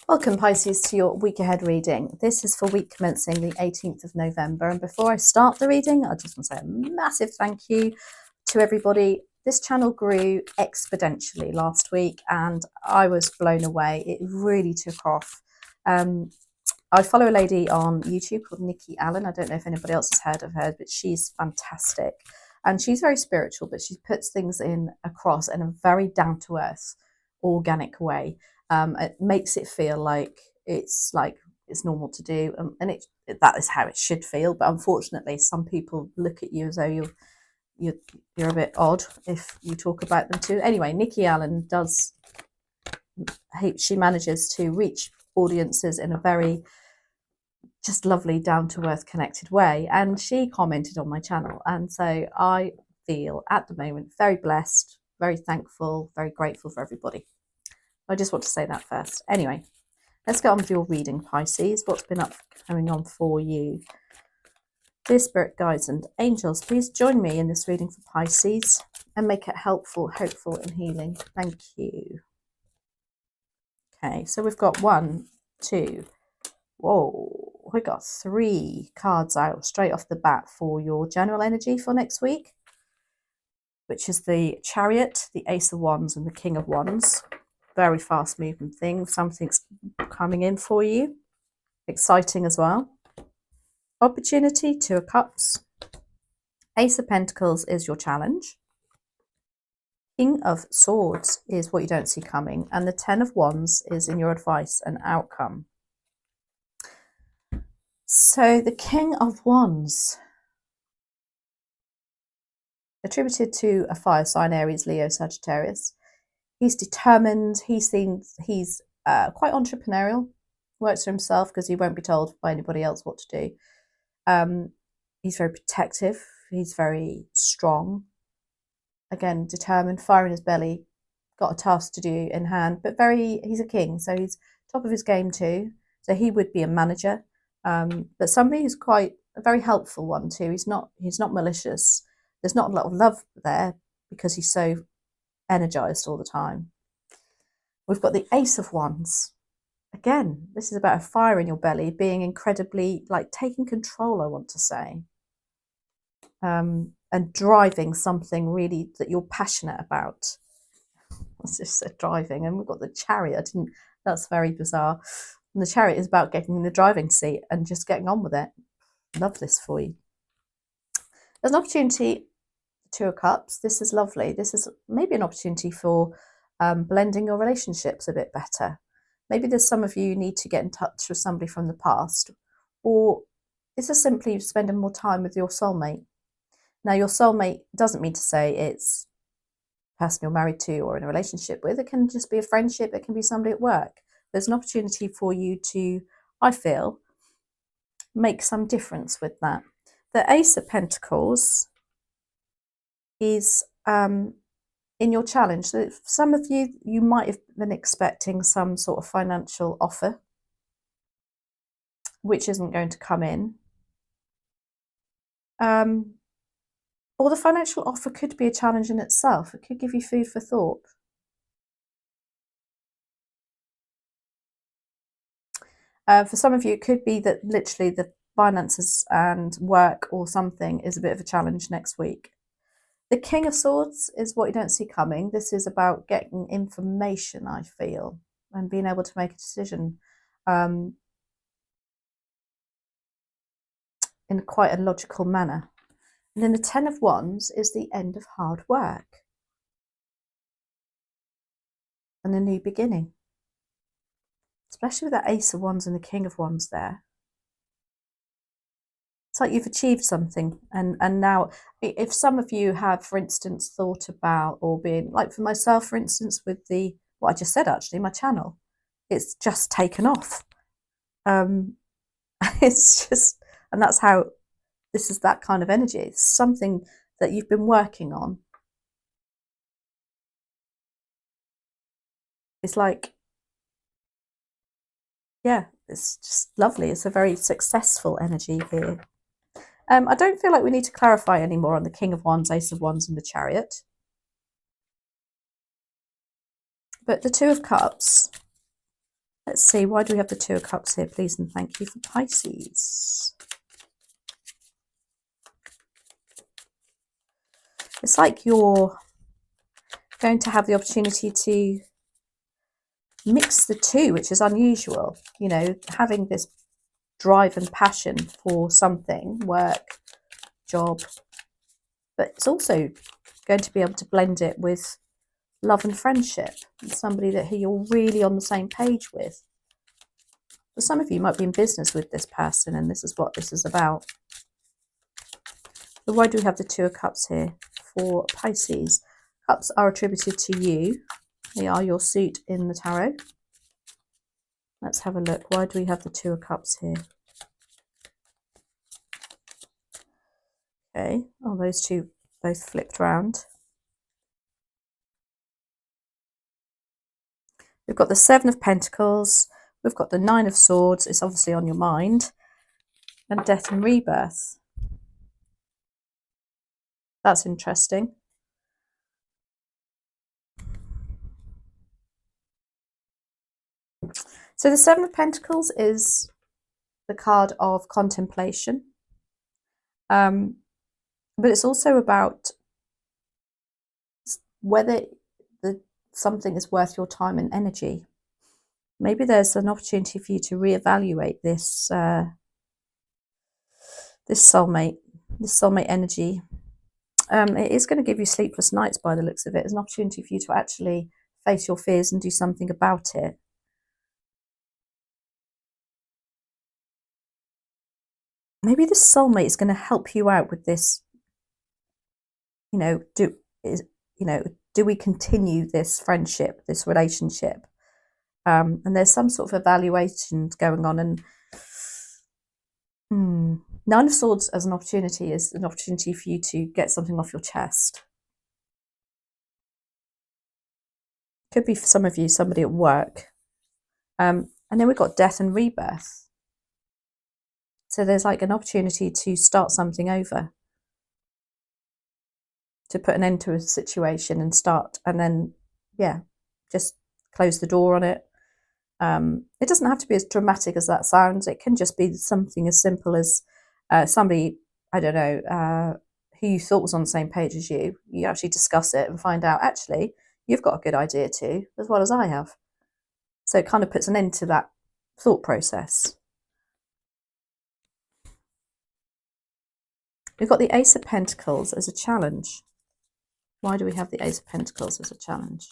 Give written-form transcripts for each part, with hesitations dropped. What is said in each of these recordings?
Welcome, Pisces, to your week ahead reading. This is for week commencing the 18th of November. And before I start the reading, I just want to say a massive thank you to everybody. This channel grew exponentially last week and I was blown away. It really took off. I follow a lady on YouTube called Nikki Allen. I don't know if anybody else has heard of her, but she's fantastic. And she's very spiritual, but she puts things across in a very down-to-earth, organic way. It makes it feel like it's normal to do, and that is how it should feel. But unfortunately, some people look at you as though you're a bit odd if you talk about them too. Anyway, Nikki Allen she manages to reach audiences in a very just lovely, down-to-earth, connected way, and she commented on my channel, and so I feel at the moment very blessed, very thankful, very grateful for everybody. I just want to say that first. Anyway, let's get on with your reading, Pisces. What's been going on for you? Dear Spirit Guides and Angels, please join me in this reading for Pisces and make it helpful, hopeful and healing. Thank you. Okay, so we've got 1, 2, whoa, we got 3 cards out straight off the bat for your general energy for next week, which is the Chariot, the Ace of Wands and the King of Wands. Very fast moving thing. Something's coming in for you. Exciting as well. Opportunity, 2 of Cups. Ace of Pentacles is your challenge. King of Swords is what you don't see coming. And the 10 of Wands is in your advice and outcome. So the King of Wands, attributed to a fire sign, Aries, Leo, Sagittarius. He's determined. He's quite entrepreneurial. Works for himself because he won't be told by anybody else what to do. He's very protective. He's very strong. Again, determined, fire in his belly, got a task to do in hand, but he's a king, so he's top of his game too. So he would be a manager, but somebody who's quite a very helpful one too. He's not malicious. There's not a lot of love there because he's so energized all the time. We've got the Ace of Wands. Again, this is about a fire in your belly, being incredibly, taking control, I want to say, and driving something really that you're passionate about. It's just said driving, and we've got the Chariot, and that's very bizarre. And the Chariot is about getting in the driving seat and just getting on with it. Love this for you. There's an opportunity, 2 of Cups. This is lovely. This is maybe an opportunity for blending your relationships a bit better. Maybe there's some of you need to get in touch with somebody from the past, or it's just simply spending more time with your soulmate. Now, your soulmate doesn't mean to say it's a person you're married to or in a relationship with. It can just be a friendship. It can be somebody at work. There's an opportunity for you to, I feel, make some difference with that. The Ace of Pentacles is in your challenge. So for some of you, you might have been expecting some sort of financial offer, which isn't going to come in. Or the financial offer could be a challenge in itself. It could give you food for thought. For some of you, it could be that literally the finances and work or something is a bit of a challenge next week. The King of Swords is what you don't see coming. This is about getting information, I feel, and being able to make a decision in quite a logical manner. And then the 10 of Wands is the end of hard work and a new beginning, especially with that Ace of Wands and the King of Wands there. It's like you've achieved something, and now if some of you have, for instance, thought about, or being like for myself, for instance, with what I just said, actually, my channel, it's just taken off. It's just, and that's how this is, that kind of energy. It's something that you've been working on. It's like, yeah, it's just lovely. It's a very successful energy here. I don't feel like we need to clarify anymore on the King of Wands, Ace of Wands and the Chariot. But the 2 of Cups, Let's see, why do we have the Two of Cups here, please and thank you, for Pisces? It's like you're going to have the opportunity to mix the two, which is unusual. You know, having this drive and passion for something, work, job, but it's also going to be able to blend it with love and friendship, somebody that you're really on the same page with. For some of you, might be in business with this person, and this is what this is about. But why do we have the Two of Cups here for Pisces? Cups are attributed to you. They are your suit in the tarot. Let's have a look. Why do we have the Two of Cups here? Okay. Oh, those two both flipped round. We've got the Seven of Pentacles. We've got the Nine of Swords. It's obviously on your mind. And Death and Rebirth. That's interesting. So the Seven of Pentacles is the card of contemplation. But it's also about whether something is worth your time and energy. Maybe there's an opportunity for you to reevaluate this this soulmate energy. It is going to give you sleepless nights by the looks of it. It's an opportunity for you to actually face your fears and do something about it. Maybe this soulmate is going to help you out with this. You know, do we continue this friendship, this relationship? And there's some sort of evaluations going on. And Nine of Swords as an opportunity is an opportunity for you to get something off your chest. Could be for some of you, somebody at work. And then we've got Death and Rebirth. So there's like an opportunity to start something over, to put an end to a situation and start, and then, yeah, just close the door on it. It doesn't have to be as dramatic as that sounds. It can just be something as simple as somebody, I don't know, who you thought was on the same page as you. You actually discuss it and find out, actually, you've got a good idea too, as well as I have. So it kind of puts an end to that thought process. We've got the Ace of Pentacles as a challenge. Why do we have the Ace of Pentacles as a challenge?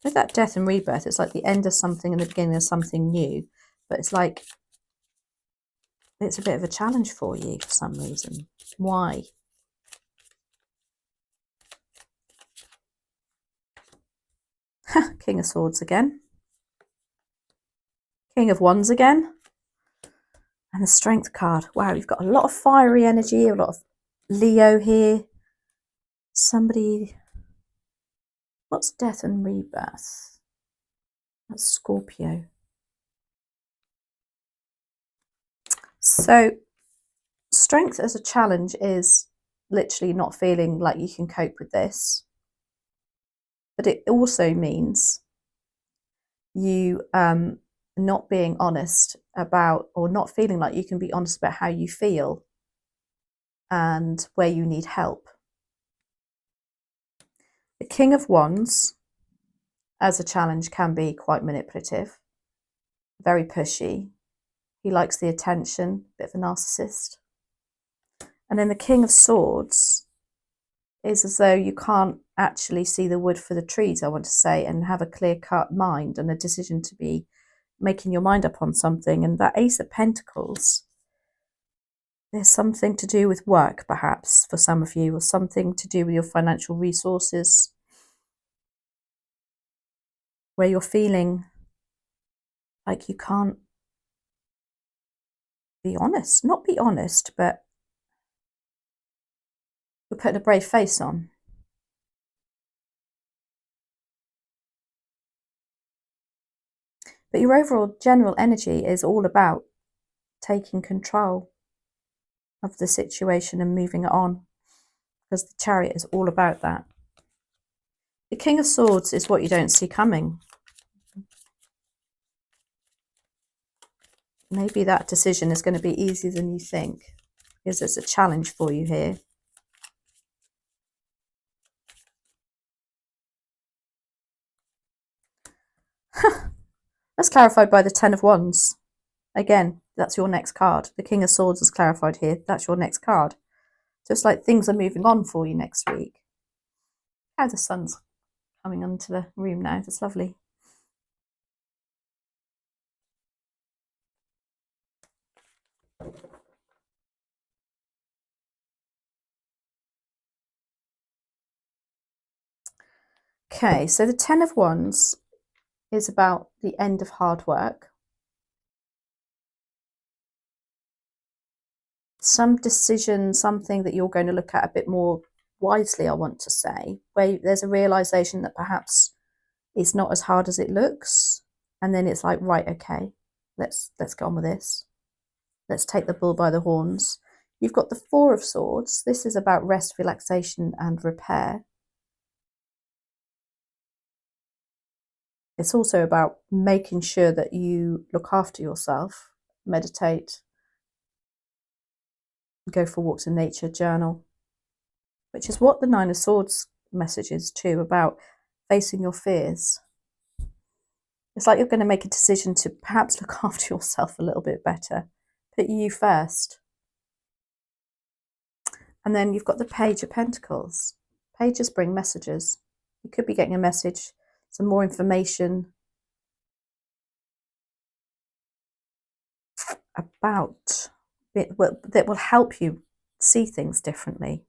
With that Death and Rebirth, it's like the end of something and the beginning of something new. But it's like, it's a bit of a challenge for you for some reason. Why? King of Swords again. King of Wands again. And the Strength card. Wow, you've got a lot of fiery energy, a lot of Leo here. Somebody... What's Death and Rebirth? That's Scorpio. So, strength as a challenge is literally not feeling like you can cope with this. But it also means you not being honest about, or not feeling like you can be honest about how you feel and where you need help. The King of Wands as a challenge can be quite manipulative, very pushy. He likes the attention, a bit of a narcissist. And then the King of Swords is as though you can't actually see the wood for the trees, I want to say, and have a clear-cut mind and a decision to be making your mind up on something. And that Ace of Pentacles, there's something to do with work, perhaps, for some of you, or something to do with your financial resources, where you're feeling like you can't be honest. Not be honest, but you're putting a brave face on. But your overall general energy is all about taking control of the situation and moving it on, because the Chariot is all about that. The King of Swords is what you don't see coming. Maybe that decision is going to be easier than you think, because it's a challenge for you here. That's clarified by the Ten of Wands. Again, that's your next card. The King of Swords is clarified here. That's your next card. So it's like things are moving on for you next week. How the sun's coming onto the room now. That's lovely. Okay, so the Ten of Wands is about the end of hard work. Some decision, something that you're going to look at a bit more wisely, I want to say, where there's a realization that perhaps it's not as hard as it looks. And then it's like, right, okay, let's get on with this. Let's take the bull by the horns. You've got the Four of Swords. This is about rest, relaxation, and repair. It's also about making sure that you look after yourself, meditate, go for walks in nature, journal, which is what the Nine of Swords message is too, about facing your fears. It's like you're going to make a decision to perhaps look after yourself a little bit better, put you first. And then you've got the Page of Pentacles. Pages bring messages. You could be getting a message, some more information about it that will help you see things differently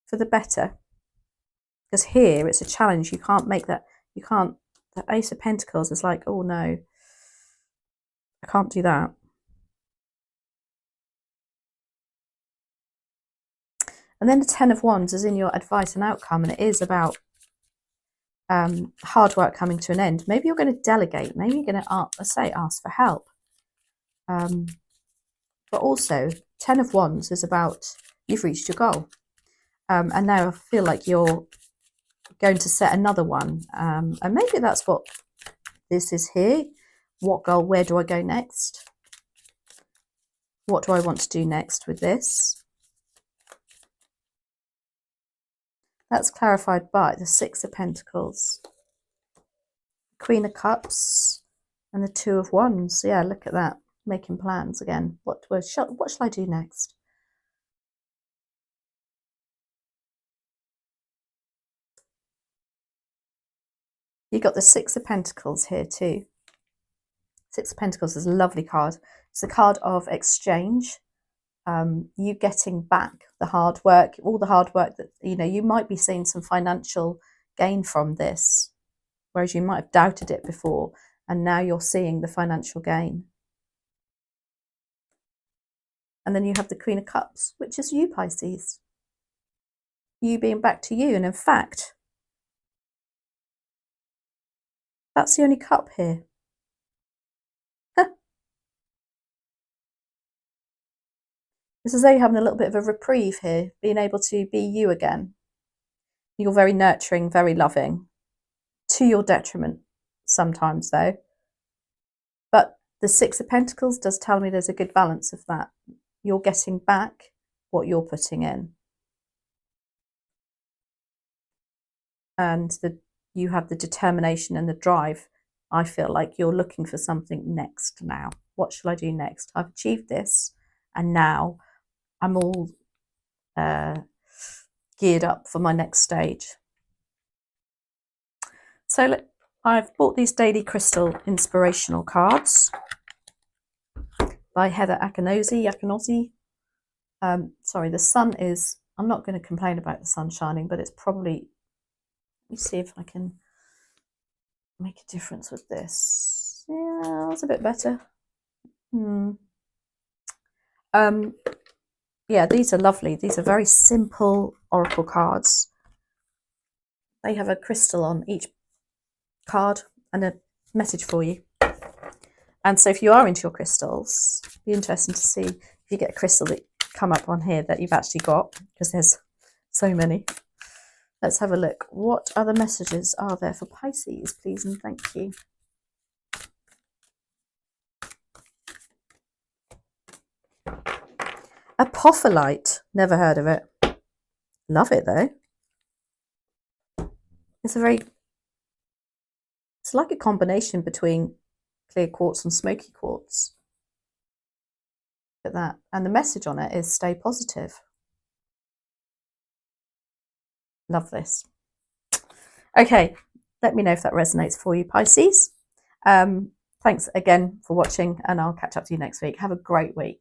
for the better. Because here it's a challenge. You can't make that. You can't. The Ace of Pentacles is like, oh no, I can't do that. And then the Ten of Wands is in your advice and outcome, and it is about hard work coming to an end. Maybe you're going to delegate. Maybe you're going to, ask for help. But also, Ten of Wands is about you've reached your goal. And now I feel like you're going to set another one. And maybe that's what this is here. What goal? Where do I go next? What do I want to do next with this? That's clarified by the Six of Pentacles, Queen of Cups, and the Two of Wands. Yeah, look at that. Making plans again. What shall I do next? You got the Six of Pentacles here too. Six of Pentacles is a lovely card. It's a card of exchange. You getting back the hard work, all the hard work that, you might be seeing some financial gain from this, whereas you might have doubted it before, and now you're seeing the financial gain. And then you have the Queen of Cups, which is you, Pisces. You being back to you. And in fact, that's the only cup here. It's as though you're having a little bit of a reprieve here, being able to be you again. You're very nurturing, very loving, to your detriment sometimes though. But the Six of Pentacles does tell me there's a good balance of that. You're getting back what you're putting in. And you have the determination and the drive. I feel like you're looking for something next now. What shall I do next? I've achieved this, and now I'm all geared up for my next stage. So I've bought these Daily Crystal Inspirational Cards by Heather Akinosi. Sorry, the sun is, I'm not going to complain about the sun shining, but it's probably, let me see if I can make a difference with this. Yeah, that's a bit better. Yeah, these are lovely. These are very simple oracle cards. They have a crystal on each card and a message for you. And so if you are into your crystals, it'd be interesting to see if you get a crystal that come up on here that you've actually got, because there's so many. Let's have a look. What other messages are there for Pisces, please and thank you? Apophyllite. Never heard of it. Love it though. It's like a combination between clear quartz and smoky quartz. Look at that. And the message on it is stay positive. Love this. Okay, let me know if that resonates for you, Pisces. Thanks again for watching, and I'll catch up to you next week. Have a great week.